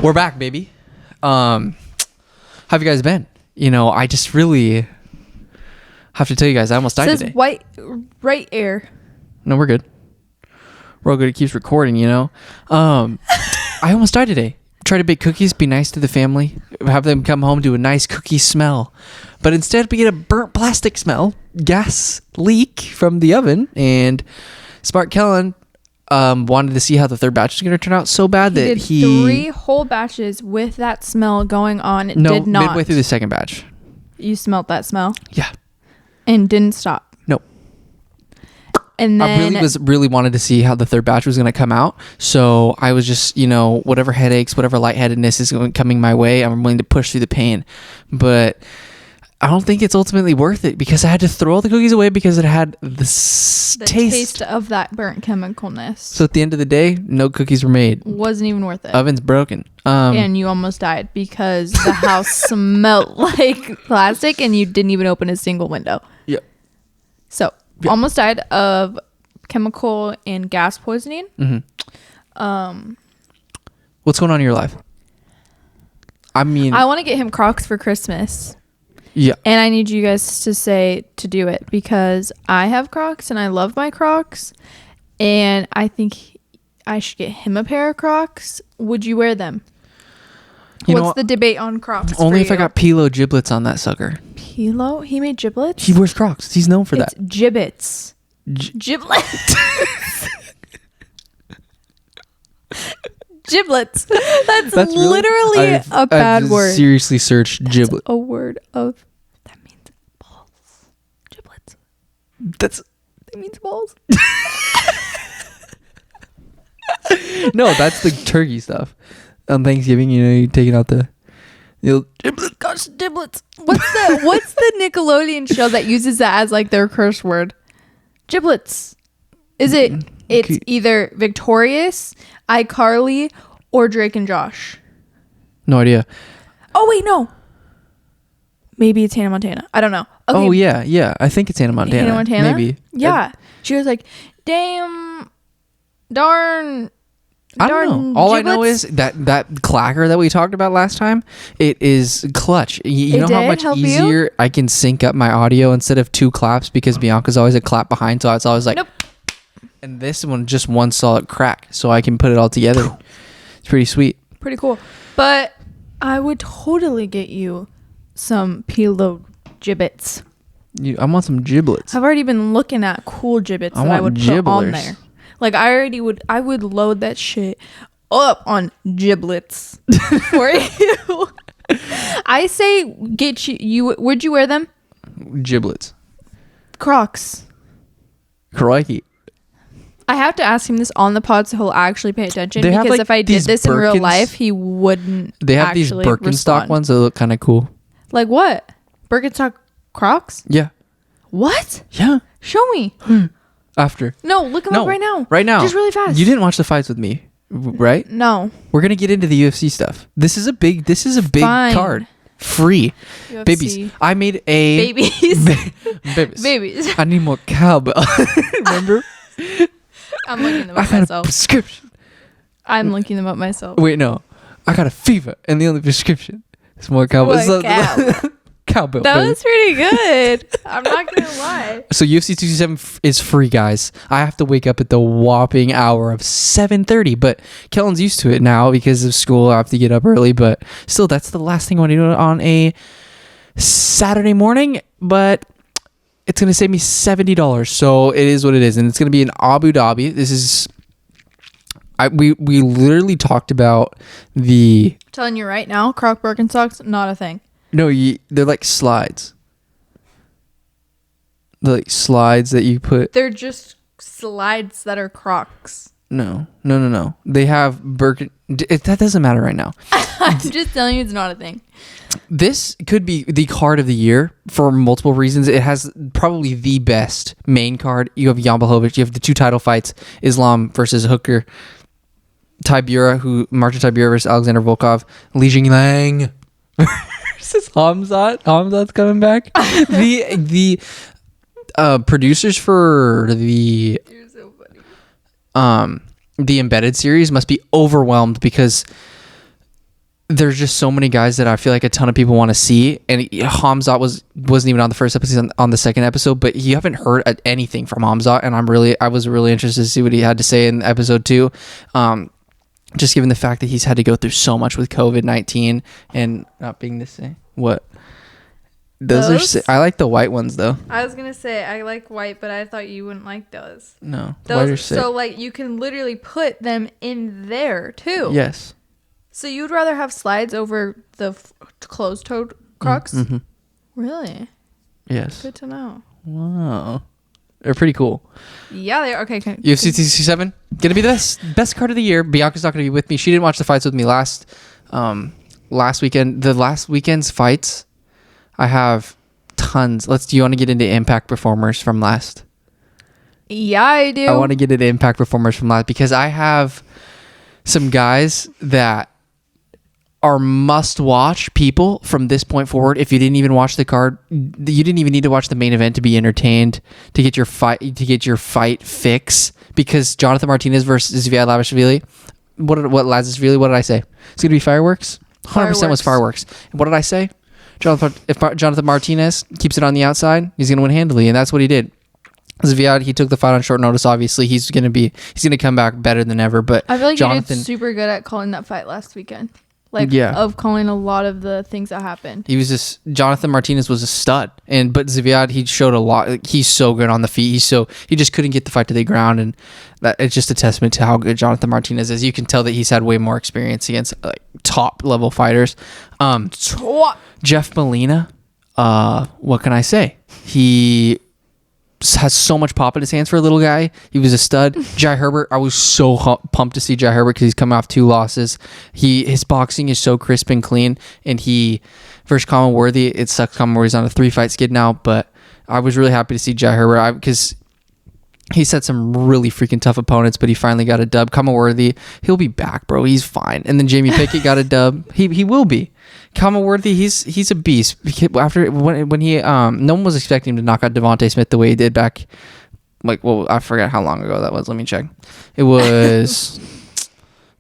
We're back, baby. How have you guys been? I just really have to tell you guys, I almost died Says today. white right air. No, we're good. We're all good. It keeps recording, I almost died today. Try to bake cookies, be nice to the family, have them come home, do a nice cookie smell. But instead, we get a burnt plastic smell, gas leak from the oven, and Smart Kellan wanted to see how the third batch is going to turn out so bad that he... 3 whole batches with that smell going on. It did not. Midway through the second batch. You smelt that smell? Yeah. And didn't stop? Nope. And then... I really wanted to see how the third batch was going to come out. So I was just, whatever headaches, whatever lightheadedness is coming my way, I'm willing to push through the pain. But I don't think it's ultimately worth it because I had to throw all the cookies away because it had the taste of that burnt chemicalness. So at the end of the day, no cookies were made. Wasn't even worth it. Oven's broken. And you almost died because the house smelled like plastic and you didn't even open a single window. Yep. So almost died of chemical and gas poisoning. Mm-hmm. What's going on in your life? I want to get him Crocs for Christmas. Yeah. And I need you guys to do it because I have Crocs and I love my Crocs. And I think I should get him a pair of Crocs. Would you wear them? What's the debate on Crocs? Only if I got Pilo giblets on that sucker. Pilo? He made giblets? He wears Crocs. He's known for that. Giblets. Giblets. Giblets. That's literally a bad word. Seriously searched giblet. A word of that means balls. Giblets. That means balls. No, that's the turkey stuff. On Thanksgiving, you taking out the giblets. Gosh, giblets. What's the Nickelodeon show that uses that as like their curse word? Giblets. Is it? It's either Victorious, iCarly, or Drake and Josh. No idea. Oh wait, no. Maybe it's Hannah Montana. I don't know. Okay. Oh yeah. I think it's Hannah Montana. Hannah Montana? Maybe. Yeah. She was like, darn. I don't know. All I know is that clacker that we talked about last time, it is clutch. You know how much easier I can sync up my audio instead of 2 claps because Bianca's always a clap behind, so it's always like, nope. And this one just one solid crack, so I can put it all together. It's pretty sweet. Pretty cool. But I would totally get you some Pilo giblets. I want some giblets. I've already been looking at cool giblets that I would put on there. Like I would load that shit up on giblets for you. I say get you. Would you wear them? Giblets. Crocs. Crikey. I have to ask him this on the pod so he'll actually pay attention because if I did this in real life, he wouldn't. They have these Birkenstock ones that look kind of cool. Like what? Birkenstock Crocs? Yeah. What? Yeah. Show me. After. No, look them up right now. Right now. Just really fast. You didn't watch the fights with me, right? No. We're gonna get into the UFC stuff. This is a big card. Free. UFC. Babies. I made a babies. I need more cowbell. Remember? I'm looking them up myself. A prescription. I'm looking them up myself. Wait, no. I got a fever, and the only prescription is more cowbell. Cowbell. That was pretty good. I'm not gonna lie. So UFC 227 is free, guys. I have to wake up at the whopping hour of 7:30, but Kellan's used to it now because of school. I have to get up early, but still, that's the last thing I want to do on a Saturday morning. But it's gonna save me $70, so it is what it is, and it's gonna be in Abu Dhabi. This is. We literally talked about the. I'm telling you right now, Croc Birkenstocks, not a thing. No, they're like slides. They're like slides that you put. They're just slides that are Crocs. No. They have that doesn't matter right now. I'm just telling you it's not a thing. This could be the card of the year for multiple reasons. It has probably the best main card. You have Jan Blachowicz. You have the 2 title fights, Islam versus Hooker. Martin Tybura versus Alexander Volkov. Li Jingliang versus Hamzat. Hamzat's coming back. The producers for the You're so funny. the embedded series must be overwhelmed because there's just so many guys that I feel like a ton of people want to see, and Hamzat wasn't even on the first episode, on the second episode, but you haven't heard anything from Hamzat, and I was really interested to see what he had to say in episode 2. Just given the fact that he's had to go through so much with COVID-19 and not being the same. What? Those are I like the white ones though. I was gonna say I like white, but I thought you wouldn't like those. No, white are sick. So like you can literally put them in there too. Yes. So you'd rather have slides over the closed-toed Crocs? Mm-hmm. Really? Yes. Good to know. Wow. They're pretty cool. Yeah, they are. Okay. UFC 267 gonna be the best card of the year. Bianca's not gonna be with me. She didn't watch the fights with me last weekend. The last weekend's fights, I have tons. Do you want to get into impact performers from last? Yeah, I do. I want to get into impact performers from last because I have some guys that are must-watch people from this point forward. If you didn't even watch the card, you didn't even need to watch the main event to be entertained, to get your fight fix. Because Jonathan Martinez versus Zviad Lavashvili, what did I say? It's gonna be fireworks. 100% was fireworks. And what did I say? If Jonathan Martinez keeps it on the outside, he's gonna win handily, and that's what he did. Zviad, he took the fight on short notice. Obviously, he's gonna come back better than ever. But I feel like Jonathan, you did super good at calling that fight last weekend. Of calling a lot of the things that happened. Jonathan Martinez was a stud, but Zviad, he showed a lot. He's so good on the feet. He just couldn't get the fight to the ground, and that it's just a testament to how good Jonathan Martinez is. You can tell that he's had way more experience against top level fighters. Jeff Molina, what can I say? He has so much pop in his hands for a little guy. He was a stud. Jai Herbert, I was so pumped to see Jai Herbert because he's coming off 2 losses. His boxing is so crisp and clean, and versus Common Worthy, it sucks Common Worthy's on a 3-fight skid now, but I was really happy to see Jai Herbert because he's had some really freaking tough opponents, but he finally got a dub. Common Worthy, he'll be back, bro. He's fine. And then Jamie Pickett got a dub. He will be. Common Worthy, he's a beast. After when he no one was expecting him to knock out Devontae Smith the way he did back, I forget how long ago that was. Let me check. It was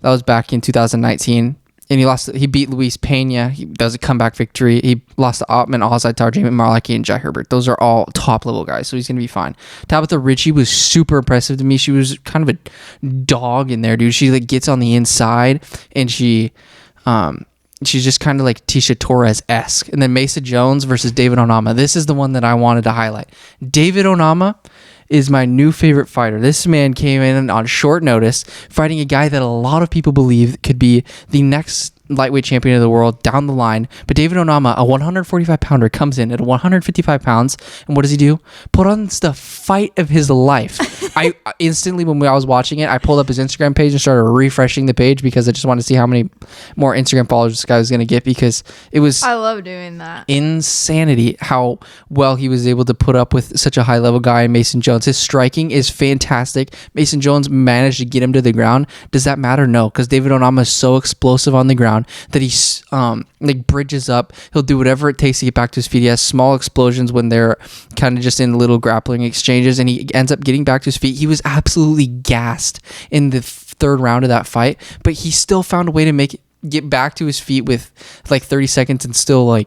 that was back in 2019, and he beat Luis Pena. He does a comeback victory. He lost to Ottman, Ozaitar, Jamie Marlaki, and Jai Herbert. Those are all top level guys, so he's gonna be fine. Tabitha Ritchie was super impressive to me. She was kind of a dog in there, dude. She gets on the inside, and she's just kind of like Tisha Torres-esque. And then Mesa Jones versus David Onama. This is the one that I wanted to highlight. David Onama is my new favorite fighter. This man came in on short notice, fighting a guy that a lot of people believe could be the next lightweight champion of the world down the line. But David Onama, a 145 pounder, comes in at 155 pounds, and what does he do? Put on the fight of his life. I instantly, when I was watching it, I pulled up his Instagram page and started refreshing the page because I just wanted to see how many more Instagram followers this guy was going to get, because it was, I love doing that, insanity how well he was able to put up with such a high level guy in Mason Jones. His striking is fantastic. Mason Jones managed to get him to the ground. Does that matter? No, because David Onama is so explosive on the ground that he bridges up. He'll do whatever it takes to get back to his feet. He has small explosions when they're kind of just in little grappling exchanges, and he ends up getting back to his feet. He was absolutely gassed in the third round of that fight, but he still found a way to get back to his feet with 30 seconds and still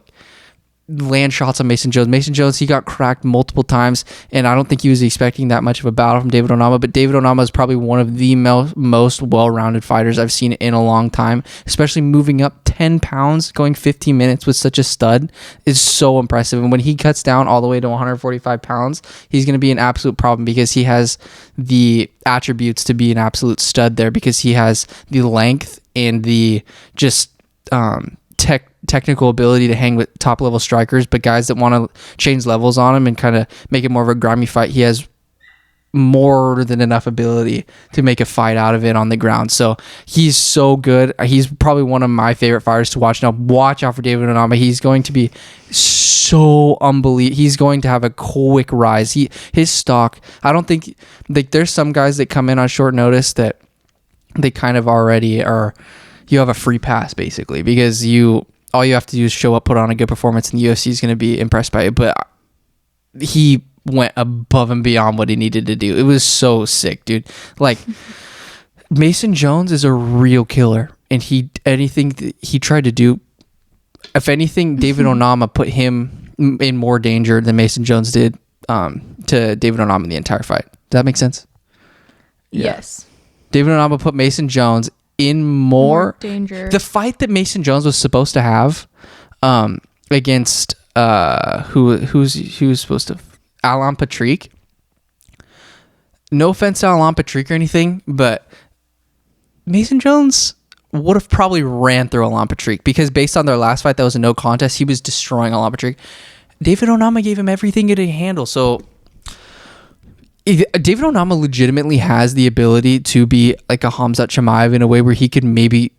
land shots on Mason Jones. Mason Jones, he got cracked multiple times, and I don't think he was expecting that much of a battle from David Onama, but David Onama is probably one of the most well-rounded fighters I've seen in a long time, especially moving up 10 pounds, going 15 minutes with such a stud is so impressive. And when he cuts down all the way to 145 pounds, he's going to be an absolute problem because he has the attributes to be an absolute stud there, because he has the length and the just technical ability to hang with top level strikers, but guys that want to change levels on him and kind of make it more of a grimy fight, he has more than enough ability to make a fight out of it on the ground. So he's so good. He's probably one of my favorite fighters to watch. Now watch out for David Onama. He's going to be so unbelievable. He's going to have a quick rise. His stock, I don't think, there's some guys that come in on short notice that they kind of already are, you have a free pass basically, because all you have to do is show up, put on a good performance, and the UFC is going to be impressed by it. But he went above and beyond what he needed to do. It was so sick, dude. Mason Jones is a real killer, and he tried to do. If anything, David Onama put him in more danger than Mason Jones did to David Onama in the entire fight. Does that make sense? Yeah. Yes. David Onama put Mason Jones in more danger. The fight that Mason Jones was supposed to have against who was supposed to Alan Patrick. No offense to Alan Patrick or anything, but Mason Jones would have probably ran through Alan Patrick because based on their last fight that was a no contest, he was destroying Alan Patrick. David Onama gave him everything he could handle. So David Onama legitimately has the ability to be like a Khamzat Chimaev in a way where he could maybe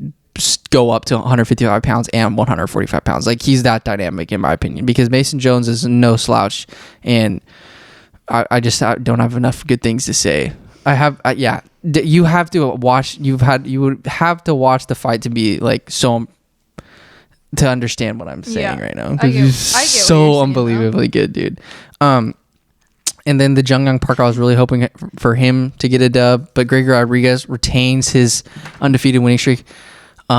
go up to 155 pounds and 145 pounds. Like he's that dynamic in my opinion because Mason Jones is no slouch, and I don't have enough good things to say. You have to watch. You would have to watch the fight to be like so to understand what I'm saying right now. Because he's so unbelievably good, dude. And then the Jungyoung Park, I was really hoping for him to get a dub, but Gregor Rodriguez retains his undefeated winning streak. He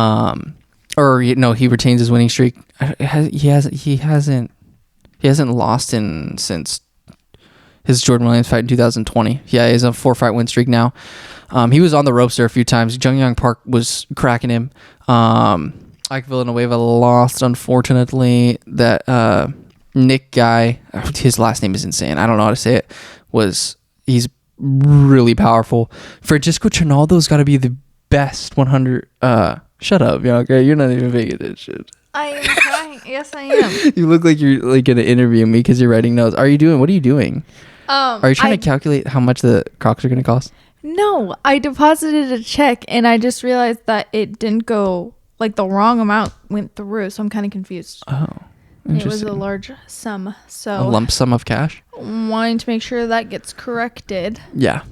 retains his winning streak. He hasn't lost since his Jordan Williams fight in 2020. Yeah, he's on a 4-fight win streak now. He was on the ropes there a few times. Jungyoung Park was cracking him. Ike Villanueva lost, unfortunately. That Nick guy, his last name is insane. I don't know how to say it. He's really powerful. Francisco Trinaldo's got to be the best 100. Shut up, Bianca. You're not even paying attention. I am trying. Yes, I am. You look like you're like gonna interview me because you're writing notes. What are you doing? Are you trying to calculate how much the Crocs are gonna cost? No, I deposited a check and I just realized that it didn't go, like the wrong amount went through, so I'm kind of confused. Oh, interesting. It was a large sum, so a lump sum of cash. Wanting to make sure that gets corrected. Yeah.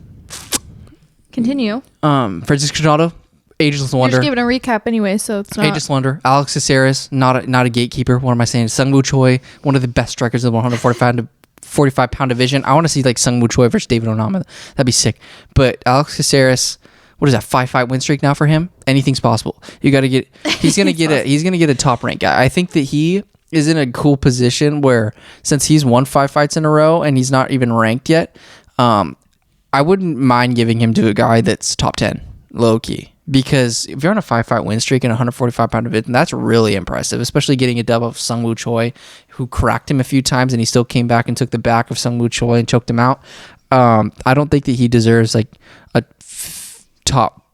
Continue. Francisco Trinaldo, ageless wonder. You're just giving a recap anyway, so it's not. Ageless wonder. Alex Caceres, not a gatekeeper. What am I saying? Sungwoo Choi, one of the best strikers of the 145 pound division. I want to see like Sungwoo Choi versus David Onama. That'd be sick. But Alex Caceres, what is that? 5-fight win streak now for him? Anything's possible. You got to get. He's gonna get a top rank guy. I think that he is in a cool position where since he's won 5 fights in a row and he's not even ranked yet, I wouldn't mind giving him to a guy that's top 10, low key. Because if you're on a 5-fight win streak in a 145 pound division, that's really impressive, especially getting a dub of Sungwoo Choi, who cracked him a few times and he still came back and took the back of Sungwoo Choi and choked him out. I don't think that he deserves like a top,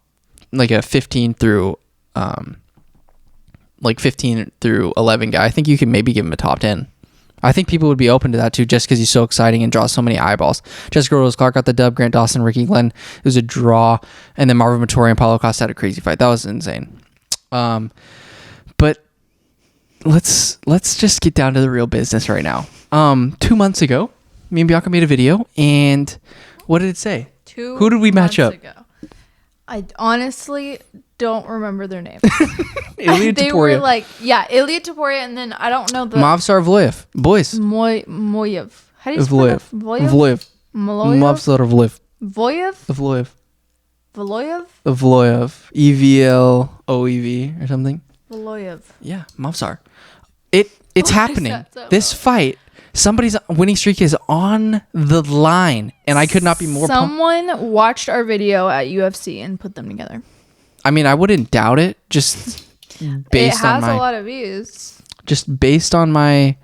like a 15 through 11 guy. I think you can maybe give him a top 10. I think people would be open to that too, just because he's so exciting and draws so many eyeballs. Jessica Rose Clark got the dub. Grant Dawson, Ricky Glenn. It was a draw, and then Marvin Vettori and Paulo Costa had a crazy fight. That was insane. But let's just get down to the real business right now. 2 months ago, me and Bianca made a video, and what did it say? Who did we match up? Ago. I honestly don't remember their name. Ilia they Topuria. were like, Ilia Topuria, and then I don't know the Movsar Evloev. Boys. Moyev. How do you spell that? Evloev. Movsar Evloev. Evloev. Evloev. EVLOEV or something. Evloev. Yeah, Movsar. It's happening. This fight, somebody's winning streak is on the line, and I could not be more Someone watched our video at UFC and put them together. I mean, I wouldn't doubt it, just based on my... It has a lot of views. Just based on my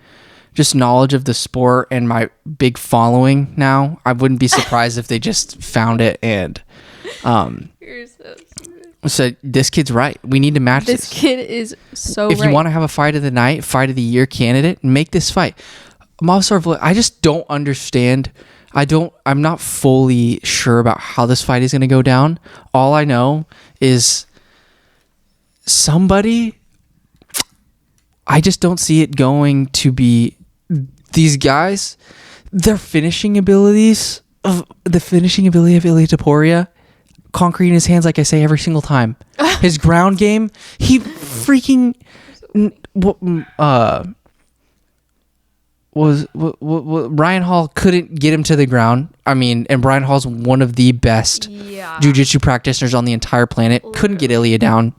knowledge of the sport and my big following now, I wouldn't be surprised if they just found it and You're so stupid. said, this kid's right. We need to match this. This kid is so If you want to have a fight of the night, fight of the year candidate, make this fight. Movsar, I just don't understand. I'm not fully sure about how this fight is going to go down. All I know is I just don't see it going to be these guys, their finishing abilities of Ilia Topuria, concrete in his hands, like I say every single time. His ground game, he freaking Ryan Hall couldn't get him to the ground. I mean, and Ryan Hall's one of the best jiu-jitsu practitioners on the entire planet. Couldn't get Ilia down.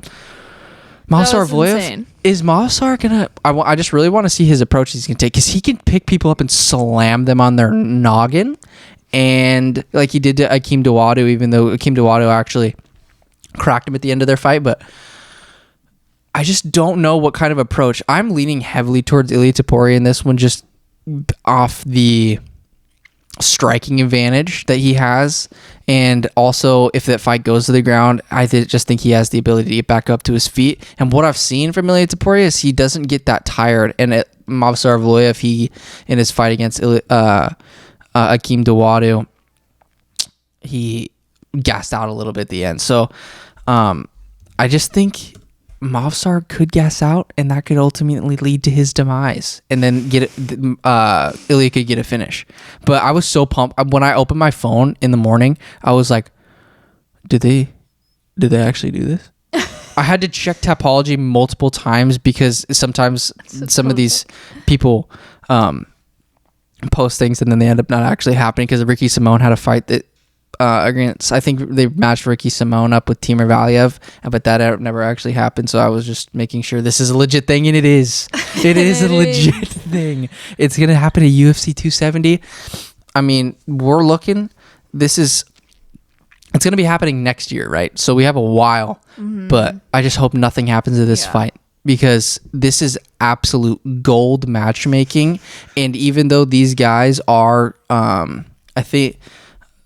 Movsar was Evloev, insane. is Movsar gonna? I just really want to see his approach he's gonna take, because he can pick people up and slam them on their noggin, and like he did to Akeem Dawodu, even though Akeem Dawodu actually cracked him at the end of their fight. But I just don't know what kind of approach. I'm leaning heavily towards Ilia Topuria in this one, just off the striking advantage that he has, and also if that fight goes to the ground, I just think he has the ability to get back up to his feet. And what I've seen from Ilia Topuria is he doesn't get that tired. And at Movsar Evloev, he in his fight against Akeem Dawodu, he gassed out a little bit at the end. So I just think Movsar could gas out, and that could ultimately lead to his demise, and then Ilia could get a finish. But I was so pumped when I opened my phone in the morning. I was like, did they actually do this? I had to check Tapology multiple times, because sometimes some of these people post things and then they end up not actually happening, because Ricky Simone had a fight that against, I think they matched Ricky Simone up with Timur Valiev, but that never actually happened. So I was just making sure this is a legit thing, and it is. It is a legit thing. It's gonna happen at UFC 270. I mean, we're looking. It's gonna be happening next year, right? So we have a while, but I just hope nothing happens to this fight, because this is absolute gold matchmaking. And even though these guys are, I think.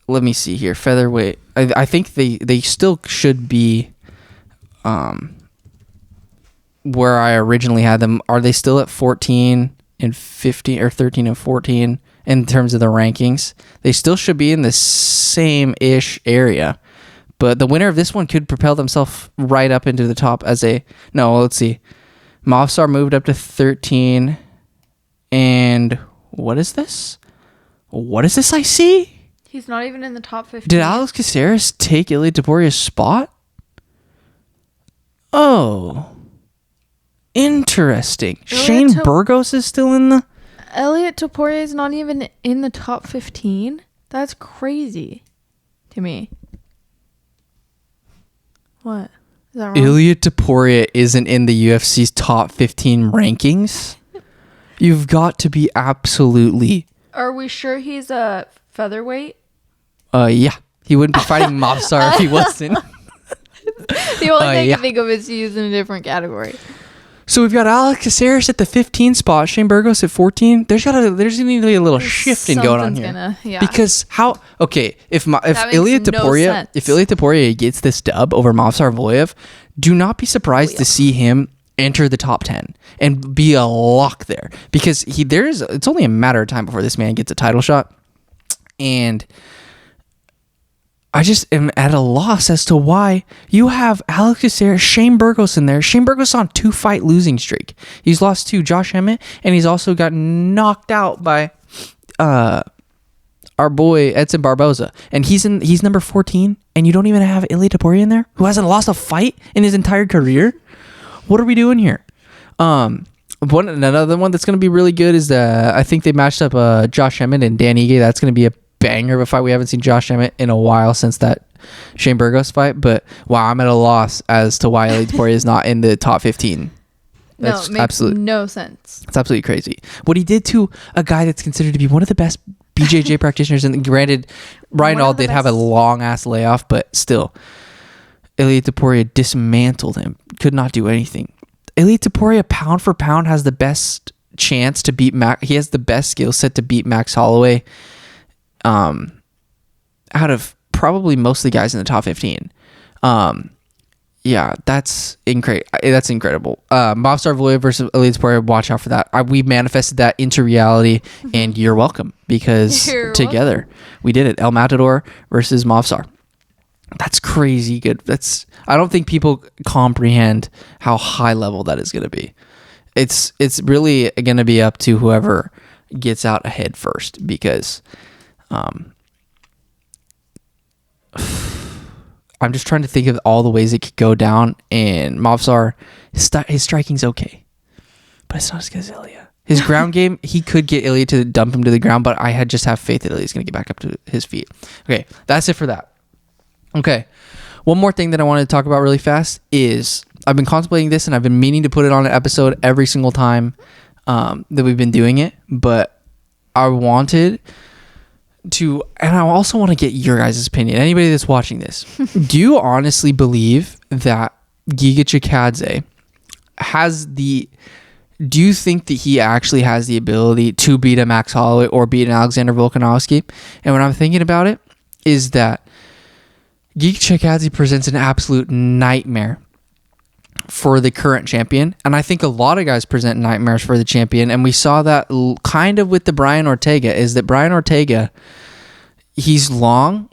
Let me see here. Featherweight. I think they still should be where I originally had them. Are they still at 14 and 15 or 13 and 14 in terms of the rankings? They still should be in the same-ish area. But the winner of this one could propel themselves right up into the top as a... No, let's see. Movsar moved up to 13. And what is this? What is this I see? He's not even in the top 15. Did Alex Caceres take Ilia Topuria's spot? Oh. Interesting. Shane Burgos is still in the... Ilia Topuria is not even in the top 15? That's crazy to me. What? Is that wrong? Ilia Topuria isn't in the UFC's top 15 rankings? You've got to be absolutely... Are we sure he's a featherweight? Yeah. He wouldn't be fighting Movsar if he wasn't. The only thing I can think of is he's in a different category. So we've got Alex Caceres at the 15 spot, Shane Burgos at 14. There's gonna need to be a little shifting going on here. Because if Ilia Topuria gets this dub over Movsar Evloev, do not be surprised to see him enter the top 10 and be a lock there, because it's only a matter of time before this man gets a title shot. And I just am at a loss as to why you have Alex Caceres, Shane Burgos in there. Shane Burgos on 2-fight losing streak. He's lost to Josh Emmett, and he's also got knocked out by our boy Edson Barboza. And he's number 14, and you don't even have Ilia Topuria in there, who hasn't lost a fight in his entire career. What are we doing here? Another one that's going to be really good is I think they matched up Josh Emmett and Dan Ige. That's going to be a banger of a fight. We haven't seen Josh Emmett in a while since that Shane Burgos fight, but wow, I'm at a loss as to why Ilia Topuria is not in the top 15. That's no, it makes no sense. It's absolutely crazy. What he did to a guy that's considered to be one of the best BJJ practitioners, and granted, Ryan did have a long-ass layoff, but still, Ilia Topuria dismantled him. Could not do anything. Ilia Topuria, pound for pound, has the best chance to beat Max. He has the best skill set to beat Max Holloway out of probably most of the guys in the top 15. Yeah, that's incredible. Movsar Evloev versus Ilia Topuria, watch out for that. We manifested that into reality, and you're welcome, because together we did it. El Matador versus Movsar. That's crazy good. I don't think people comprehend how high level that is going to be. It's really going to be up to whoever gets out ahead first, because I'm just trying to think of all the ways it could go down. And Movsar, his striking's okay, but it's not as good as Ilia. His ground game, he could get Ilia to dump him to the ground, but I just have faith that Ilia's going to get back up to his feet. Okay, that's it for that. Okay, one more thing that I wanted to talk about really fast is I've been contemplating this, and I've been meaning to put it on an episode every single time that we've been doing it. But I wanted to, and I also want to get your guys' opinion. Anybody that's watching this, do you honestly believe that Giga Chikadze do you think that he actually has the ability to beat a Max Holloway or beat an Alexander Volkanovski? And when I'm thinking about it, is that Giga Chikadze presents an absolute nightmare for the current champion. And I think a lot of guys present nightmares for the champion. And we saw that kind of with the Brian Ortega, is that Brian Ortega, he's long,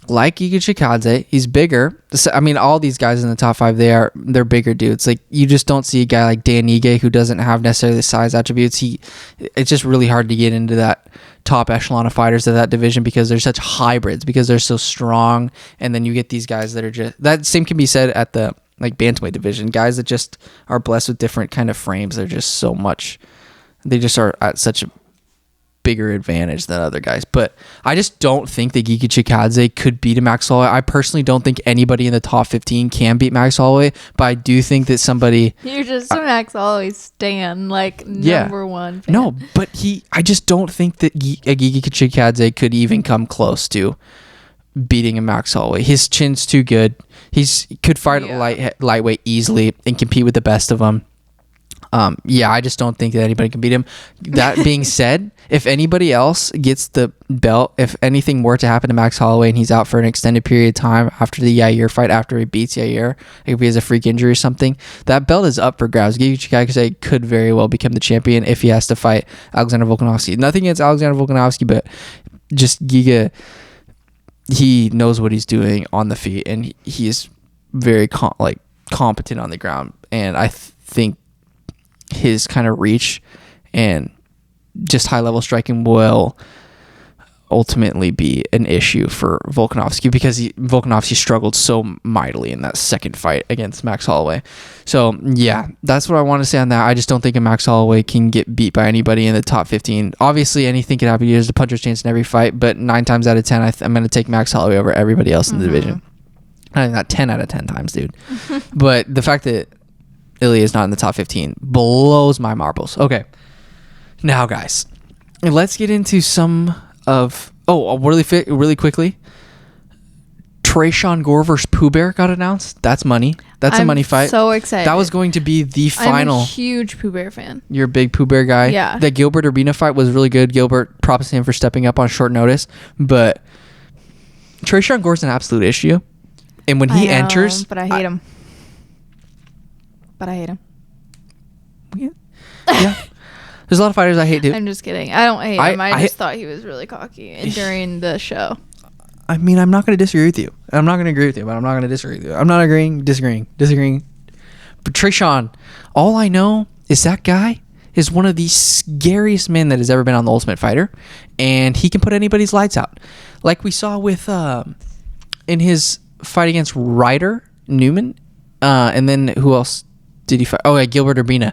like Giga Chikadze. He's bigger. I mean, all these guys in the top 5, they're bigger dudes. Like, you just don't see a guy like Dan Ige who doesn't have necessarily the size attributes. It's just really hard to get into that top echelon of fighters of that division because they're such hybrids, because they're so strong. And then you get these guys that are just, that same can be said at the like bantamweight division, guys that just are blessed with different kind of frames. They're just so much, they just are at such a bigger advantage than other guys. But I just don't think that Giga Chikadze could beat a Max Holloway. I personally don't think anybody in the top 15 can beat Max Holloway, but I do think that somebody, you're just a Max Holloway stan, like number one fan. No, but I just don't think that a Giga Chikadze could even come close to beating a Max Holloway. His chin's too good. He could fight at lightweight easily and compete with the best of them. I just don't think that anybody can beat him. That being said, if anybody else gets the belt, if anything were to happen to Max Holloway and he's out for an extended period of time after the Yair fight, after he beats Yair, if he has a freak injury or something, that belt is up for grabs. Giga Chikadze could very well become the champion if he has to fight Alexander Volkanovski. Nothing against Alexander Volkanovski, but just Giga, he knows what he's doing on the feet, and he is very competent on the ground. And I think his kind of reach and just high level striking will ultimately be an issue for Volkanovski, because Volkanovski struggled so mightily in that second fight against Max Holloway. So yeah, that's what I want to say on that. I just don't think a Max Holloway can get beat by anybody in the top 15. Obviously anything can happen. There's a puncher's chance in every fight, but 9 times out of 10 I'm going to take Max Holloway over everybody else in the division. Not 10 out of 10 times, dude. But the fact that Ilia is not in the top 15 blows my marbles. Okay, now guys, let's get into some of really quickly. Trayshawn Gore versus Pooh Bear got announced. That's money. That's a money fight. So excited. That was going to be the final. I'm a huge Pooh Bear fan. You're a big Pooh Bear guy. Yeah. That Gilbert Urbina fight was really good. Gilbert, props to him for stepping up on short notice. But Trayshawn Gore's an absolute issue. And when he enters, but I hate him. Yeah. There's a lot of fighters I hate too. I'm just kidding. I don't hate him. I just thought he was really cocky during the show. I mean, I'm not going to disagree with you. I'm not going to agree with you, but I'm not going to disagree with you. I'm not disagreeing. But Trayshawn, all I know is that guy is one of the scariest men that has ever been on The Ultimate Fighter, and he can put anybody's lights out. Like we saw with in his fight against Ryder Newman, and then who else did he fight? Oh, yeah, Gilbert Urbina.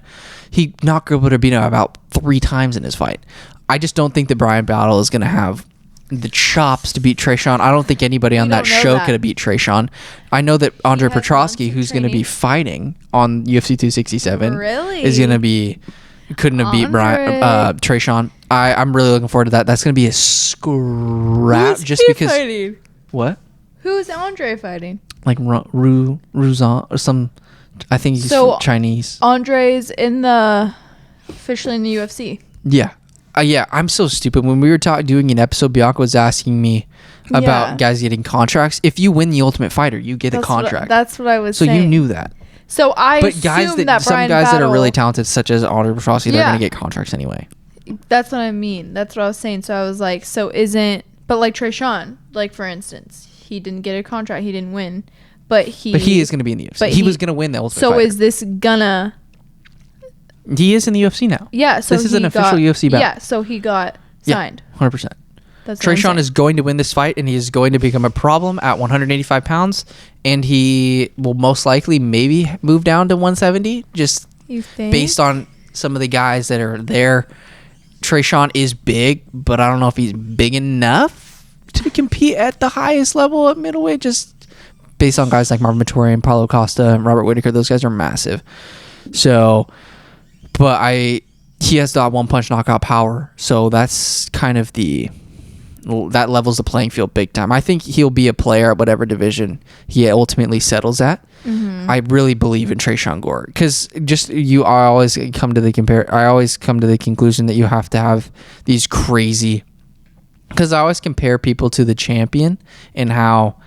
He knocked Gilbert Urbina about 3 times in his fight. I just don't think that Brian Battle is going to have the chops to beat Trayshawn. I don't think anybody on that show could have beat Trayshawn. I know that Andre Petrosky, who's going to be fighting on UFC 267, is going to be couldn't have beat Trayshawn. I'm really looking forward to that. That's going to be a scrap. Who's just he because fighting? What? Who's Andre fighting? Like Ruzan or some. I think he's Chinese. Andre's officially in the UFC. Yeah. Yeah, I'm so stupid. When we were doing an episode, Bianca was asking me about guys getting contracts. If you win the Ultimate Fighter, you get a contract. That's what I was saying. So you knew that. So but guys that are really talented, such as Andre Petrosky, they're going to get contracts anyway. That's what I mean. That's what I was saying. So I was like, but like Trayshawn, like for instance, he didn't get a contract. He didn't win. But he is going to be in the UFC. He was going to win the Ultimate Fighter. So is this gonna... He is in the UFC now. Yeah, so this is an official UFC bout. Yeah, so he got signed. 100%. Trayshawn is going to win this fight, and he is going to become a problem at 185 pounds, and he will most likely maybe move down to 170, just based on some of the guys that are there. Trayshawn is big, but I don't know if he's big enough to compete at the highest level of middleweight, just based on guys like Marvin Vettori and Paulo Costa and Robert Whittaker. Those guys are massive. So, but he has that one punch knockout power. So that's kind of that levels the playing field big time. I think he'll be a player at whatever division he ultimately settles at. Mm-hmm. I really believe in Tresean Gore because I always come to the conclusion that you have to have these crazy, because I always compare people to the champion and how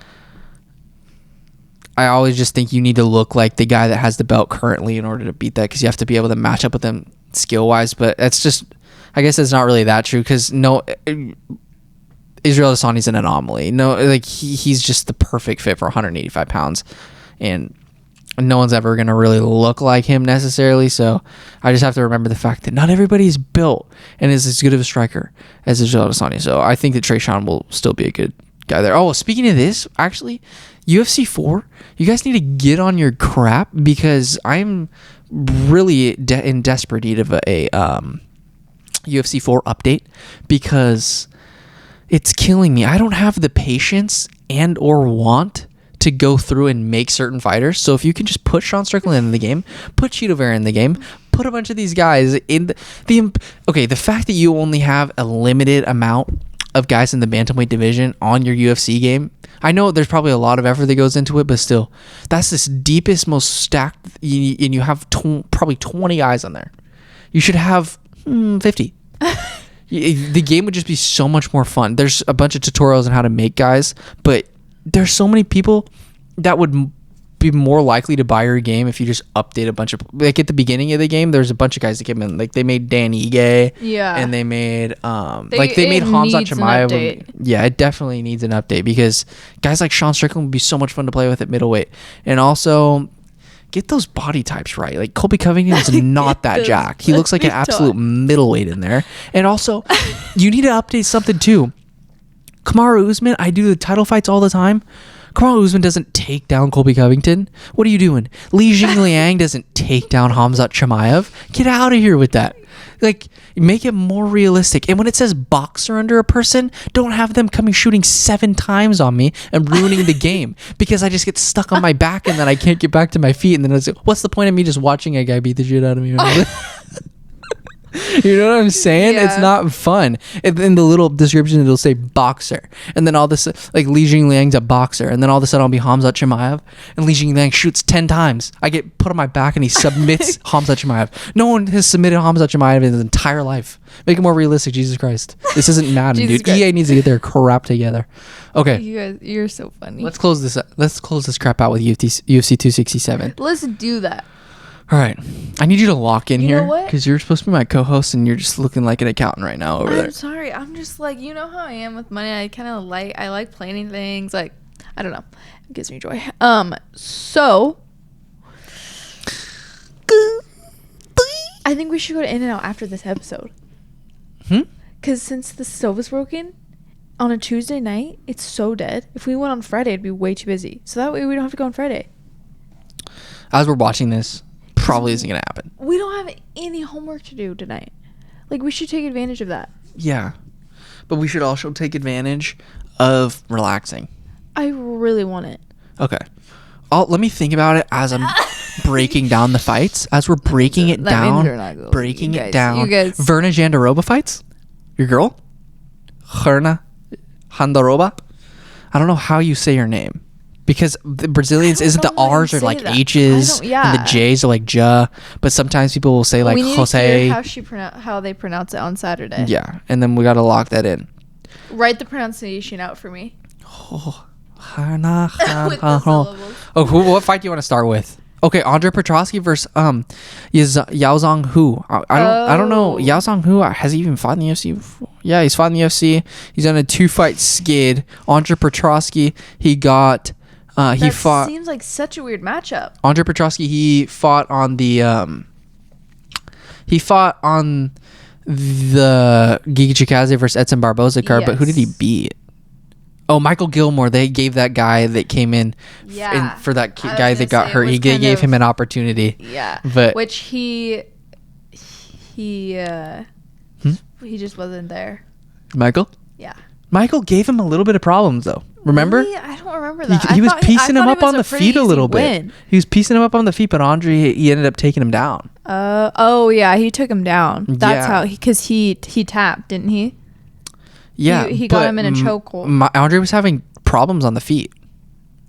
I always just think you need to look like the guy that has the belt currently in order to beat that, because you have to be able to match up with them skill wise. But that's just, I guess it's not really that true, because Israel Adesanya's an anomaly. No, like he's just the perfect fit for 185 pounds, and no one's ever going to really look like him necessarily. So I just have to remember the fact that not everybody's built and is as good of a striker as Israel Adesanya. So I think that Tresean will still be a good guy there. Oh, speaking of this, actually, UFC 4, you guys need to get on your crap, because I'm really in desperate need of a UFC 4 update, because it's killing me. I don't have the patience and or want to go through and make certain fighters. So if you can just put Sean Strickland in the game, put Cheeto Vera in the game, put a bunch of these guys in the fact that you only have a limited amount of guys in the bantamweight division on your UFC game. I know there's probably a lot of effort that goes into it, but still, that's this deepest, most stacked, and you have probably 20 guys on there. You should have 50. The game would just be so much more fun. There's a bunch of tutorials on how to make guys, but there's so many people that would be more likely to buy your game if you just update a bunch of, like at the beginning of the game, there's a bunch of guys that came in, like they made Dan Ige, and they made they made Hamzat Chimaev. Yeah, it definitely needs an update, because guys like Sean Strickland would be so much fun to play with at middleweight. And also get those body types right. Like Colby Covington is not that jacked. He looks like an absolute middleweight in there. And also, you need to update something too. Kamaru Usman, I do the title fights all the time. Kamaru Usman doesn't take down Colby Covington. What are you doing? Li Jingliang doesn't take down Hamzat Chimaev. Get out of here with that. Like, make it more realistic. And when it says boxer under a person, don't have them coming shooting 7 times on me and ruining the game, because I just get stuck on my back and then I can't get back to my feet. And then it's like, what's the point of me just watching a guy beat the shit out of me? You know what I'm saying? Yeah. It's not fun. In the little description, it'll say boxer, and then all this, like Li Jingliang's a boxer, and then all of a sudden I'll be Hamzat Chimaev, and Li Jingliang shoots 10 times. I get put on my back, and he submits Hamzat Chimaev. No one has submitted Hamzat Chimaev in his entire life. Make it more realistic, Jesus Christ. This isn't Madden, dude. Christ. EA needs to get their crap together. Okay, you guys, you're so funny. Let's close this up. Let's close this crap out with UFC 267. Let's do that. All right, I need you to lock in here, know because you're supposed to be my co-host, and you're just looking like an accountant right now over there. I'm sorry. I'm just like, you know how I am with money. I like planning things. Like, I don't know. It gives me joy. So I think we should go to In-N-Out after this episode. Because since the stove is broken on a Tuesday night, it's so dead. If we went on Friday, it'd be way too busy. So that way we don't have to go on Friday. As we're watching this, probably isn't gonna happen. We don't have any homework to do tonight. Like, we should take advantage of that. Yeah, but we should also take advantage of relaxing. I really want it. Okay, let me think about it as I'm breaking down the fights. As we're breaking it down, You guys. Verna Jandaroba fights. Your girl, Verna Jandaroba. I don't know how you say her name. Because the Brazilians, isn't the R's are like that. H's, and the J's are like Ja, but sometimes people will say like we need Jose. To hear how they pronounce it on Saturday. Yeah, and then we got to lock that in. Write the pronunciation out for me. What fight do you want to start with? Okay, Andre Petrosky versus Yao Zhang Hu. I don't know. Yao Zhang Hu, has he even fought in the UFC before? Yeah, he's fought in the UFC. He's on a 2-fight skid. Andre Petrosky, he got. He fought. Seems like such a weird matchup. Andre Petrosky, he fought on the Giga Chikadze versus Edson Barboza card, but who did he beat? Oh, Michael Gilmore. They gave that guy that came in, for that guy that got hurt. He gave him an opportunity. Yeah, but which he just wasn't there. Michael? Yeah. Michael gave him a little bit of problems though. Remember? Really? I don't remember that. He was piecing him up on the pretty feet a easy little bit. win. He was piecing him up on the feet, but Andre, he ended up taking him down. Oh yeah, he took him down. That's how because he tapped, didn't he? Yeah, he got him in a chokehold. Andre was having problems on the feet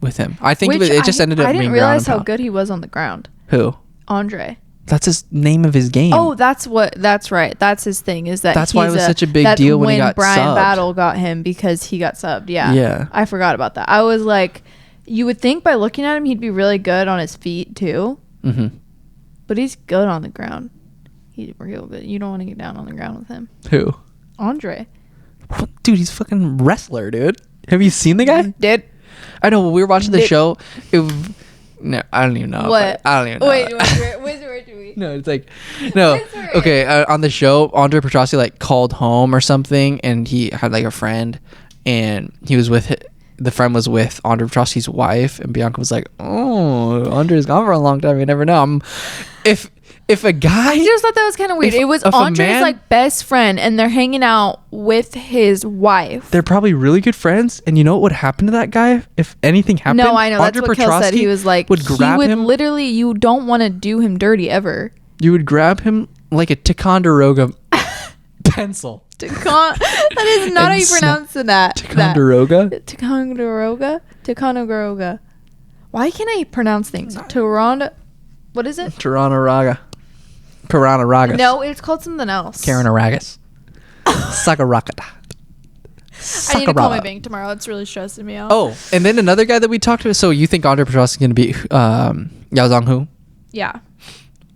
with him. I think it just ended up being I didn't realize how good he was on the ground. Who? Andre. That's his name of his game. Oh, that's right. That's his thing. Is that why it was such a big deal when he got Brian subbed. Battle got him because he got subbed. Yeah. Yeah. I forgot about that. I was like, you would think by looking at him he'd be really good on his feet too. Mm-hmm. But he's good on the ground. He's real good. You don't want to get down on the ground with him. Who? Andre. What? Dude, he's a fucking wrestler, dude. Have you seen the guy? Did. I know. When we were watching the show. No, I don't even know. What? I don't even know. Wait, where do we? No, it's like, no. Okay, on the show, Andre Petrossi like called home or something, and he had like a friend, and he was with the friend was with Andre Petrossi's wife, and Bianca was like, "Oh, Andre's gone for a long time. You never know." If a guy, I just thought that was kind of weird. It was Andre's like best friend, and they're hanging out with his wife. They're probably really good friends, and you know what would happen to that guy if anything happened? No, I know. That's Andre what Kel said. He was like, would grab him. Literally, you don't want to do him dirty ever. You would grab him like a Ticonderoga pencil. That is not how you pronounce that. Ticonderoga? Ticonderoga. Why can't I pronounce things? Toronto. What is it? Toronto Ragas. No, it's called something else. Karen Aragas. Sakaraka. I need to call my bank tomorrow. It's really stressing me out. Oh, and then another guy that we talked to. So you think Andre Petrossi is going to be Yao Zhang? Yeah.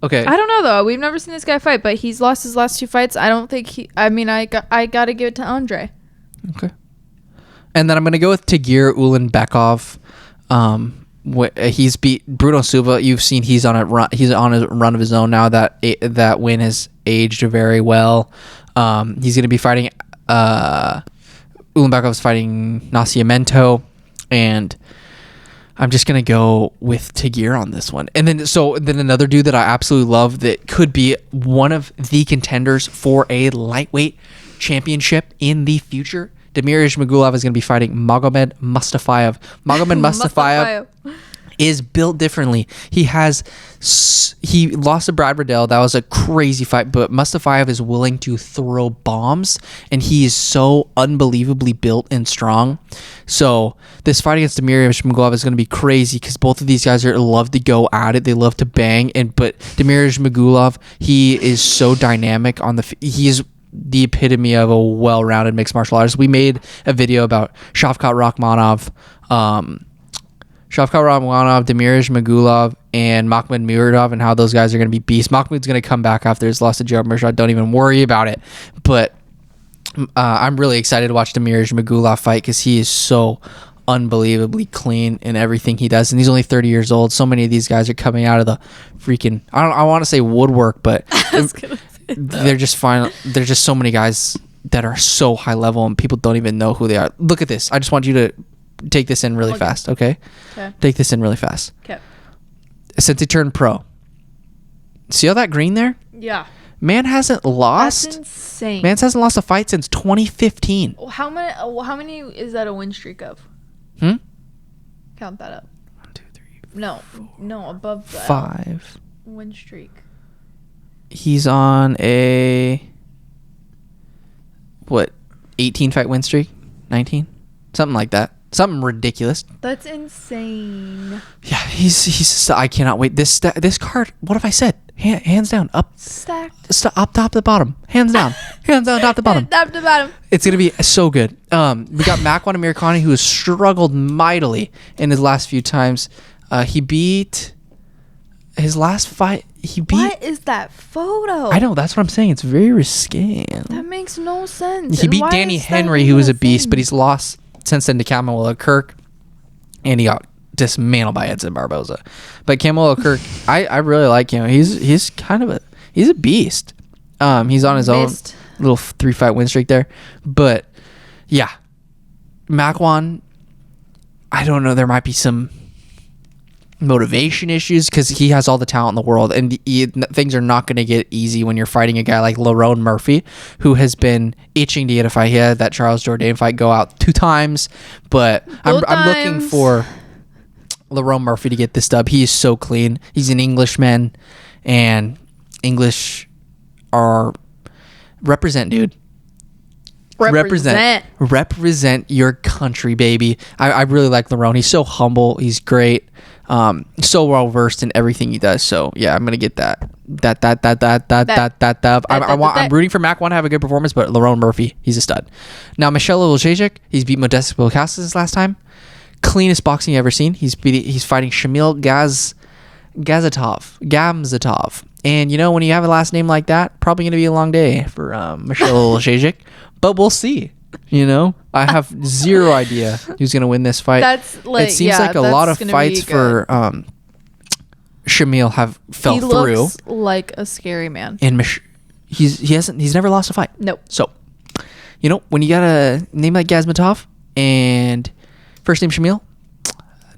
Okay. I don't know though. We've never seen this guy fight, but he's lost his last 2 fights. I don't think I got to give it to Andre. Okay. And then I'm going to go with Tagir Ulanbekov. He's beat Bruno Silva. You've seen he's on a run. He's on a run of his own now. That win has aged very well. He's going to be fighting. Ulanbekov's fighting Nascimento, and I'm just going to go with Tagir on this one. And then another dude that I absolutely love that could be one of the contenders for a lightweight championship in the future. Damir Ismagulov is going to be fighting Magomed Mustafayev. Magomed Mustafayev is built differently. He lost to Brad Riddell. That was a crazy fight, but Mustafayev is willing to throw bombs, and he is so unbelievably built and strong. So this fight against Damir Ismagulov is going to be crazy because both of these guys love to go at it. They love to bang, but Damir Ismagulov, he is so dynamic on the. He is the epitome of a well-rounded mixed martial artist. We made a video about Shavkat Rakhmonov, Damir Ismagulov, and Makhmud Muradov, and how those guys are going to be beasts. Makhmud's going to come back after his loss to Gerald Meerschaert. Don't even worry about it. But I'm really excited to watch Damir Ismagulov fight because he is so unbelievably clean in everything he does, and he's only 30 years old. So many of these guys are coming out of the freaking I want to say woodwork, but they're just fine. There's just so many guys that are so high level and people don't even know who they are. Look at this. I just want you to take this in really fast, okay? Take this in really fast. Okay. Since he turned pro, see all that green there? Yeah. Man hasn't lost. That's insane. Man hasn't lost a fight since 2015. How many is that a win streak of? Count that up. 1, 2, 3. No, above that. 5. Win streak. He's on a 18 fight win streak? 19? Something like that. Something ridiculous. That's insane. Yeah, he's I cannot wait. This card, what have I said? Hands down, up stacked. Up top to bottom. Hands down. Hands down, top to bottom. Top to bottom. It's going to be so good. We got Makwan Amirkhani, who has struggled mightily in his last few times. He beat his last fight. What is that photo? I know, that's what I'm saying. It's very risque. That makes no sense. He beat Danny Henry, who was a beast, but he's lost since then to Kamala Kirk, and he got dismantled by Edson Barboza. But Kamala Kirk, I really like him. He's kind of he's a beast. He's on his own little 3-fight win streak there. But yeah, Makwan, I don't know. There might be some motivation issues because he has all the talent in the world, and things are not going to get easy when you're fighting a guy like Lerone Murphy, who has been itching to get a fight. He had that Charles Jourdain fight go out 2 times, but I'm looking for Lerone Murphy to get this dub. He is so clean. He's an Englishman, and English are represent, dude. Represent your country, baby. I really like Lerone. He's so humble. He's great. So well versed in everything he does. So yeah, I'm gonna get that. I'm rooting for Mac 1 to have a good performance, but Lerone Murphy, he's a stud. Now Michel Lojejik, he's beat Modestas Bukauskas this last time. Cleanest boxing you've ever seen. He's fighting Shamil Gamzatov. And you know, when you have a last name like that, probably gonna be a long day for Michel Lojejik. But we'll see. You know, I have zero idea who's gonna win this fight. That's like, it seems like a lot of fights for Shamil have fell through. He looks like a scary man. And he's never lost a fight. Nope. So, you know, when you got a name like Gazmatov and first name Shamil,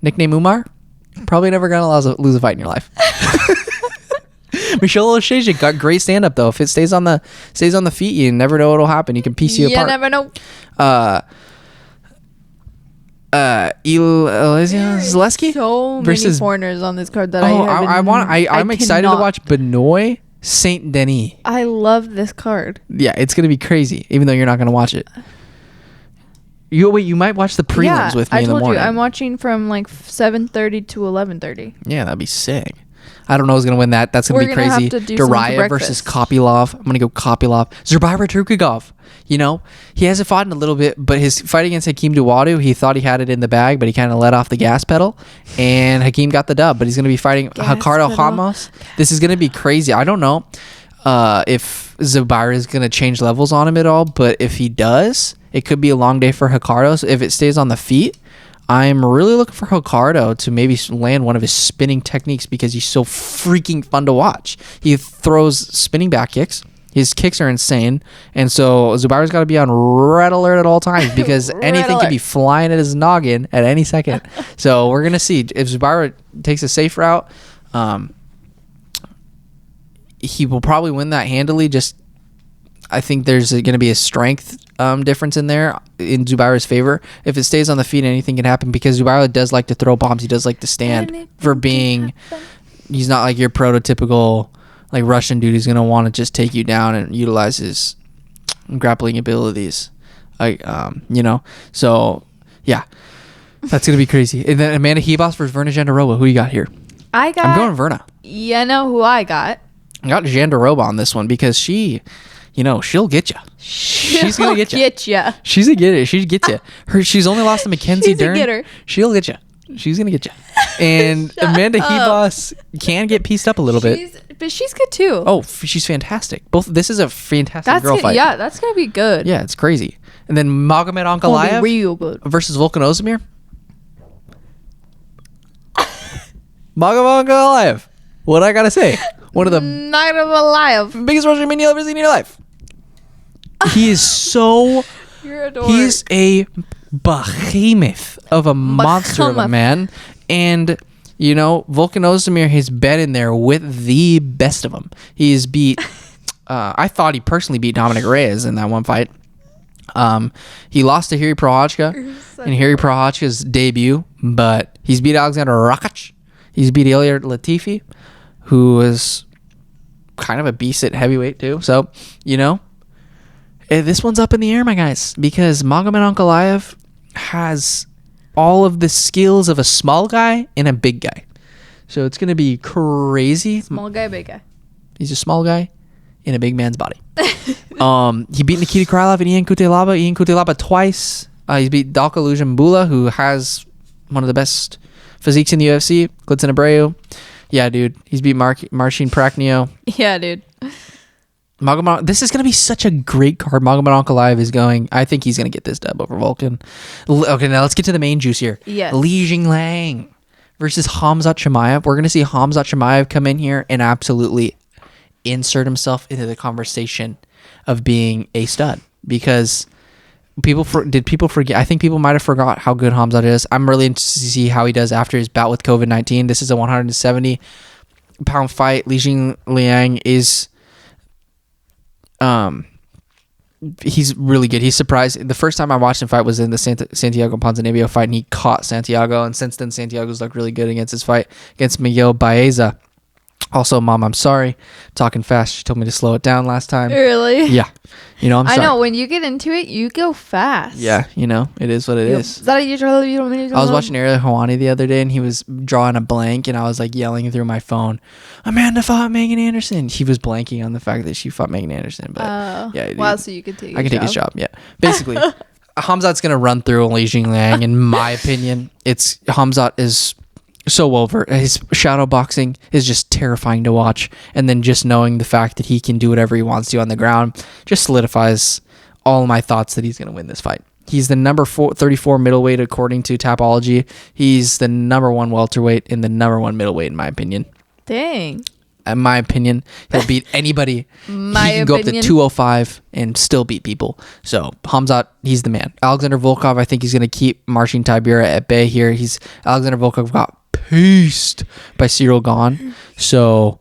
nickname Umar, probably never gonna lose a fight in your life. Michel Lojejik got great stand up though. If it stays on the feet, you never know what'll happen. You can piece you apart. You never know. Ilia Zaleski So versus many foreigners on this card that I'm excited to watch Benoit Saint Denis. I love this card. Yeah, it's gonna be crazy. Even though you're not gonna watch it. You might watch the prelims with me in the morning. I'm watching from like 7:30 to 11:30. Yeah, that'd be sick. I don't know who's going to win that. That's going to be crazy. Duraev versus Kopylov. I'm going to go Kopylov. Zubaira Tukhugov. You know, he hasn't fought in a little bit, but his fight against Hakeem Dawodu, he thought he had it in the bag, but he kind of let off the gas pedal, and Hakeem got the dub. But he's going to be fighting Ricardo Ramos. This is going to be crazy. I don't know if Zubaira is going to change levels on him at all, but if he does, it could be a long day for Ricardo. So if it stays on the feet, I'm really looking for Ricardo to maybe land one of his spinning techniques because he's so freaking fun to watch. He throws spinning back kicks. His kicks are insane. And so Zubaira's got to be on red alert at all times because anything could be flying at his noggin at any second. So we're going to see. If Zubaira takes a safe route, he will probably win that handily. I think there's going to be a strength difference in there in Zubaira's favor. If it stays on the feet, anything can happen because Zubaira does like to throw bombs. He does like to stand for being. He's not like your prototypical like Russian dude who's going to want to just take you down and utilize his grappling abilities. You know. So yeah, that's going to be crazy. And then Amanda Ribas versus Verna Jandiroba. Who you got here? I'm going Verna. You know who I got? I got Jandiroba on this one because she. You know, she'll get you. She's gonna get you. She's a getter. She gets you. She's only lost to Mackenzie Dern. She'll get you. She's gonna get you. And Amanda Ribas can get pieced up a little bit, but she's good too. Oh, she's fantastic. This is a fantastic girl fight. Yeah, that's gonna be good. Yeah, it's crazy. And then Magomed Ankalaev real good versus Volkan Ozdemir. Magomed Ankalaev. What I gotta say? One of the Night of Alive. Biggest Russian man you'll ever seen in your life. He is so. You're a dork. He's a behemoth of a monster of a man, and you know Volkan Ozdemir has been in there with the best of them. He's beat. I thought he personally beat Dominic Reyes in that one fight. He lost to Jiri Prochazka in Jiri Prochazka's debut, but he's beat Alexander Rakic. He's beat Ilia Latifi, who is kind of a beast at heavyweight too. So, you know, this one's up in the air, my guys, because Magomed Ankalaev has all of the skills of a small guy and a big guy. So it's going to be crazy. Small guy, big guy. He's a small guy in a big man's body. He beat Nikita Krylov and Ian Kutelaba twice. He's beat Dalka Lujambula, who has one of the best physiques in the UFC. Klitzen Abreu. Yeah, dude. He's beat Marcin Prachnio. Yeah, dude. This is going to be such a great card. Magomed Ankalaev is going. I think he's going to get this dub over Volkan. Okay, now let's get to the main juice here. Yes. Li Jingliang versus Khamzat Chimaev. We're going to see Khamzat Chimaev come in here and absolutely insert himself into the conversation of being a stud, because did people forget? I think people might have forgot how good Khamzat is. I'm really interested to see how he does after his bout with COVID-19. This is a 170-pound fight. Li Liang is he's really good. He's surprised. The first time I watched him fight was in the Santiago Ponzinibbio fight, and he caught Santiago. And since then, Santiago's looked really good against his fight against Miguel Baeza. Also, Mom, I'm sorry. Talking fast. She told me to slow it down last time. Really? Yeah. I'm sorry. I know. When you get into it, you go fast. Yeah. It is what it is. I was watching Ariel Helwani the other day, and he was drawing a blank, and I was like yelling through my phone, Amanda fought Megan Anderson. He was blanking on the fact that she fought Megan Anderson. But yeah. Wow, so you could take I can take his job. Yeah. Basically, Khamzat's going to run through Li Liang, in my opinion. Khamzat is so over. His shadow boxing is just terrifying to watch, and then just knowing the fact that he can do whatever he wants to on the ground just solidifies all my thoughts that he's going to win this fight. He's the number 34 middleweight according to Tapology. He's the number 1 welterweight and the number 1 middleweight in my opinion. Dang. In my opinion, he'll beat anybody. He can go up to 205 and still beat people. So Khamzat, he's the man. Alexander Volkov, I think he's going to keep Marcin Tybura at bay here. Alexander Volkov got paced by Cyril Gahn. So,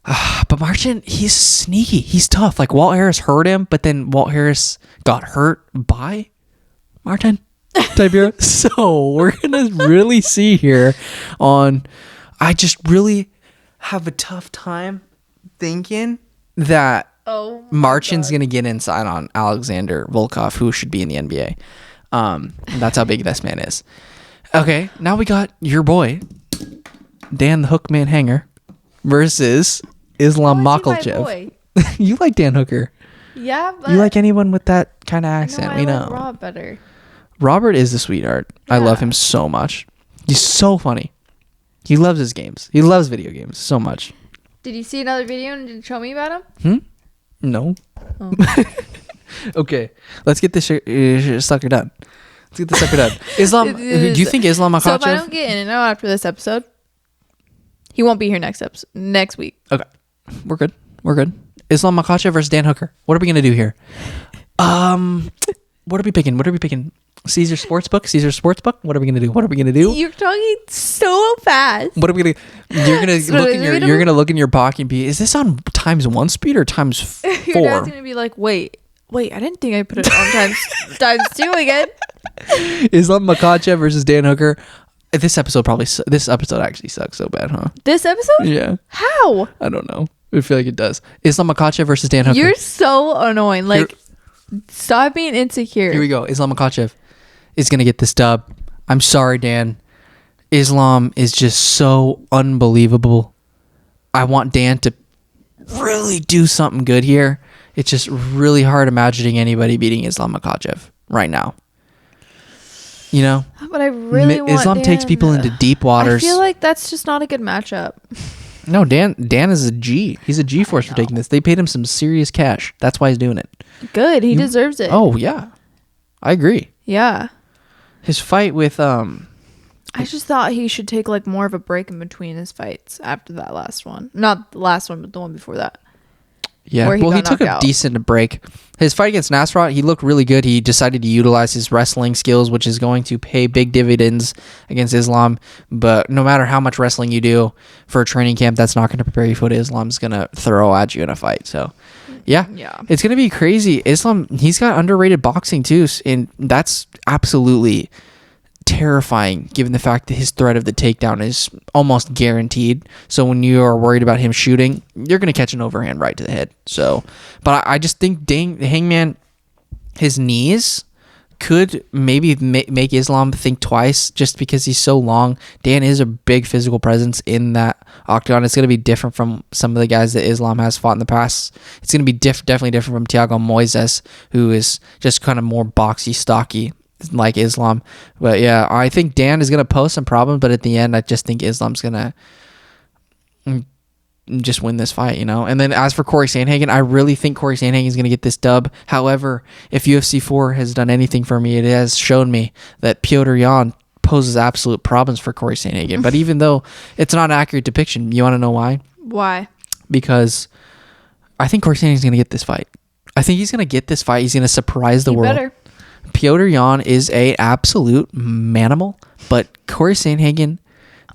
but Marcin, he's sneaky. He's tough. Like Walt Harris hurt him, but then Walt Harris got hurt by Marcin Tybura. So we're gonna really see here I just really have a tough time thinking that Marcin's gonna get inside on Alexander Volkov, who should be in the NBA. That's how big this man is. Okay, now we got your boy, Dan the Hookman Hanger, versus Islam Makhachev. You like Dan Hooker. Yeah, but... You like anyone with that kind of accent, I like Rob better. Robert is a sweetheart. Yeah. I love him so much. He's so funny. He loves his games. He loves video games so much. Did you see another video and did you tell me about him? No. Oh. Okay, let's get this sucker done. Let's get the sucker done. Islam, do you think Islam Makhachev? So if I don't get in and out after this episode, he won't be here next week. Okay, we're good. Islam Makhachev versus Dan Hooker. What are we gonna do here? What are we picking? Caesar Sportsbook. What are we gonna do? You're talking so fast. What are we gonna? You're gonna look in your pocket and be. Is this on ×1 speed or ×4? Your dad's gonna be like, wait. I didn't think I put it on ×2 again. Islam Makhachev versus Dan Hooker. This episode actually sucks so bad, huh? This episode? Yeah. How? I don't know. I feel like it does. Islam Makhachev versus Dan Hooker. You're so annoying. Stop being insecure. Here we go. Islam Makhachev is gonna get this dub. I'm sorry, Dan. Islam is just so unbelievable. I want Dan to really do something good here. It's just really hard imagining anybody beating Islam Makhachev right now. But I really want Islam Dan. takes people into deep waters. I feel like that's just not a good matchup. No, Dan is a G. He's a G force for taking this. They paid him some serious cash. That's why he's doing it. Good. He deserves it. Oh, yeah. I agree. Yeah. His fight with I just thought he should take more of a break in between his fights after that last one. Not the last one, but the one before that. Yeah, he took a decent break. His fight against Nasrat, he looked really good. He decided to utilize his wrestling skills, which is going to pay big dividends against Islam. But no matter how much wrestling you do for a training camp, that's not going to prepare you for what Islam's going to throw at you in a fight. So, yeah. It's going to be crazy. Islam, he's got underrated boxing too, and that's absolutely terrifying given the fact that his threat of the takedown is almost guaranteed. So when you are worried about him shooting, you're going to catch an overhand right to the head. So, but I just think Hangman, his knees could maybe make Islam think twice just because he's so long. Dan is a big physical presence in that octagon. It's going to be different from some of the guys that Islam has fought in the past. It's going to be definitely different from Thiago Moises, who is just kind of more boxy, stocky like Islam. But yeah, I think Dan is going to pose some problems, but at the end I just think Islam's going to just win this fight, And then as for Corey Sandhagen, I really think Corey Sandhagen is going to get this dub. However, if UFC 4 has done anything for me, it has shown me that Piotr Jan poses absolute problems for Corey Sandhagen. But even though it's not an accurate depiction, you want to know why? Why? Because I think Corey Sandhagen is going to get this fight. I think he's going to get this fight. He's going to surprise the world. Better. Petr Yan is a absolute manimal, but Corey Sandhagen,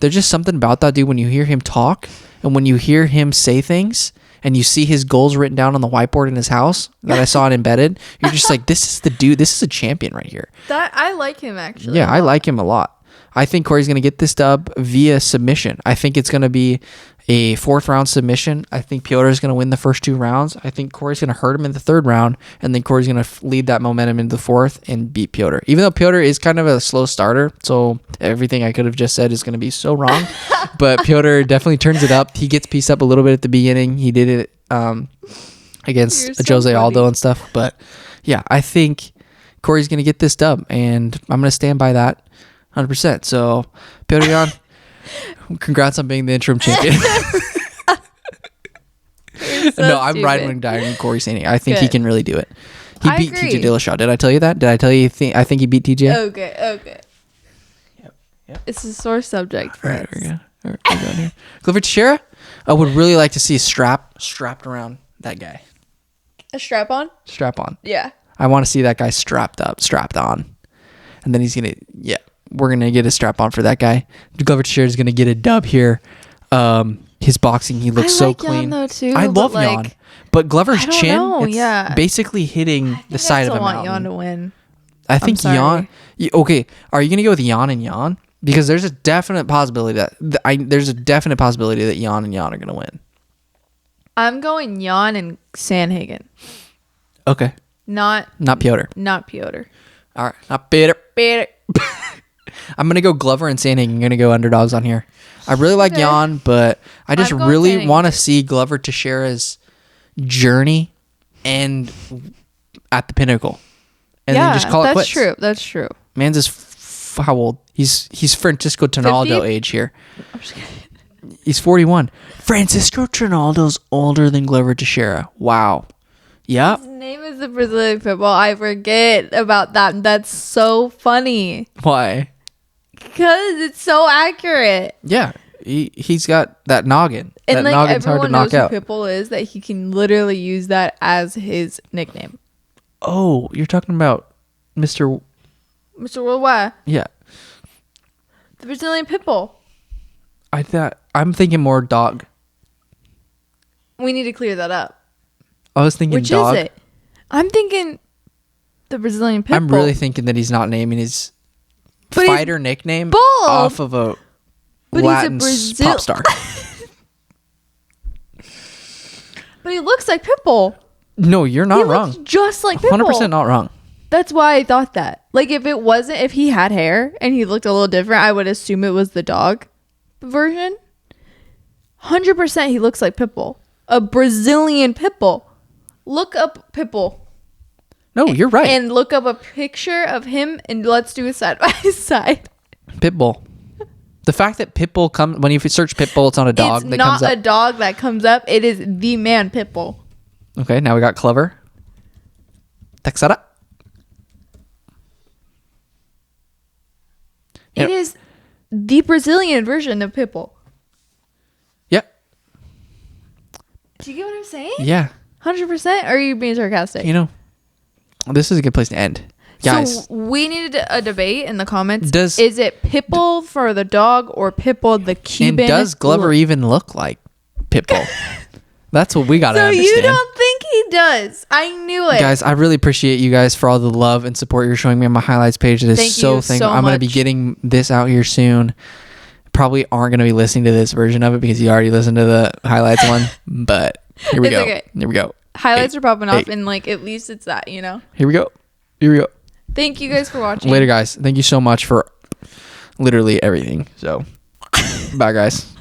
there's just something about that dude when you hear him talk and when you hear him say things and you see his goals written down on the whiteboard in his house that I saw it embedded. You're just like, this is the dude. This is a champion right here. That I like him actually. Yeah, I like him a lot. I think Corey's going to get this dub via submission. I think it's going to be a 4th round submission. I think Petr is going to win the first 2 rounds. I think Corey's going to hurt him in the 3rd round, and then Corey's going to lead that momentum into the 4th and beat Petr. Even though Petr is kind of a slow starter, so everything I could have just said is going to be so wrong. But Petr definitely turns it up. He gets pieced up a little bit at the beginning. He did it against Jose Aldo and stuff. But yeah, I think Corey's going to get this dub, and I'm going to stand by that 100%. So, Petr Yan, congrats on being the interim champion. No, I'm riding and dying with Corey Sandhagen. I think he can really do it. He beat TJ Dillashaw. Did I tell you that? Did I tell you? I think he beat TJ. Okay. Yep. It's a sore subject for us. All right, we're going here. Glover Teixeira, I would really like to see a strapped around that guy. A strap on? Strap on. Yeah. I want to see that guy strapped on. And then we're going to get a strap on for that guy. Glover Teixeira is going to get a dub here. His boxing, he looks so clean. Yan, though, too, I love Yan. But Glover's chin, it's basically hitting the side of a mountain. I want Yan to win. I think Yan... Okay, are you going to go with Yan and Yan? Because there's a definite possibility that Yan and Yan are going to win. I'm going Yan and Sandhagen. Okay. Not Petr. Not Petr. All right, not Petr. I'm going to go Glover and Sandhagen. I'm going to go underdogs on here. I really like Yan, but I just really want to see Glover Teixeira's journey end at the pinnacle. And then just call it quits. That's true. Man's is how old? He's Francisco Trinaldo 50? age here. I'm just kidding. He's 41. Francisco Trinaldo's older than Glover Teixeira. Wow. Yep. His name is the Brazilian football. I forget about that. That's so funny. Why? Because it's so accurate. Yeah. He's got that noggin. And that like noggin's hard to everyone knock knows out. who Pitbull is, that he can literally use that as his nickname. Oh, you're talking about Mr. Worldwide. Yeah. The Brazilian Pitbull. I'm thinking more dog. We need to clear that up. I was thinking Which dog. Is it? I'm thinking the Brazilian Pitbull. I'm really thinking that he's not naming his fighter nickname off of a Latin pop star. But he looks like Pitbull. No, you're not wrong. Looks just like Pitbull. 100% not wrong. That's why I thought that. Like, if he had hair and he looked a little different, I would assume it was the dog version. 100% he looks like Pitbull. A Brazilian Pitbull. Look up Pitbull. No, you're right. And look up a picture of him and let's do it side by side. Pitbull. The fact that Pitbull comes, when you search Pitbull, it's not a dog that comes up. It's not a dog that comes up. It is the man Pitbull. Okay, now we got Clever. Texara. It is the Brazilian version of Pitbull. Yep. Do you get what I'm saying? Yeah. 100%? Or are you being sarcastic? You know, this is a good place to end. Guys. So we needed a debate in the comments. Is it Pitbull for the dog or Pitbull the Cuban? And does Glover even look like Pitbull? That's what we got to understand. So you don't think he does? I knew it. Guys, I really appreciate you guys for all the love and support you're showing me on my highlights page. It is so thankful. I'm going to be getting this out here soon. Probably aren't going to be listening to this version of it because you already listened to the highlights one. But here we go. Okay. Here we go. Highlights are popping off, and like at least it's that, you know. Here we go. Here we go. Thank you guys for watching. Later, guys. Thank you so much for literally everything. So, bye, guys.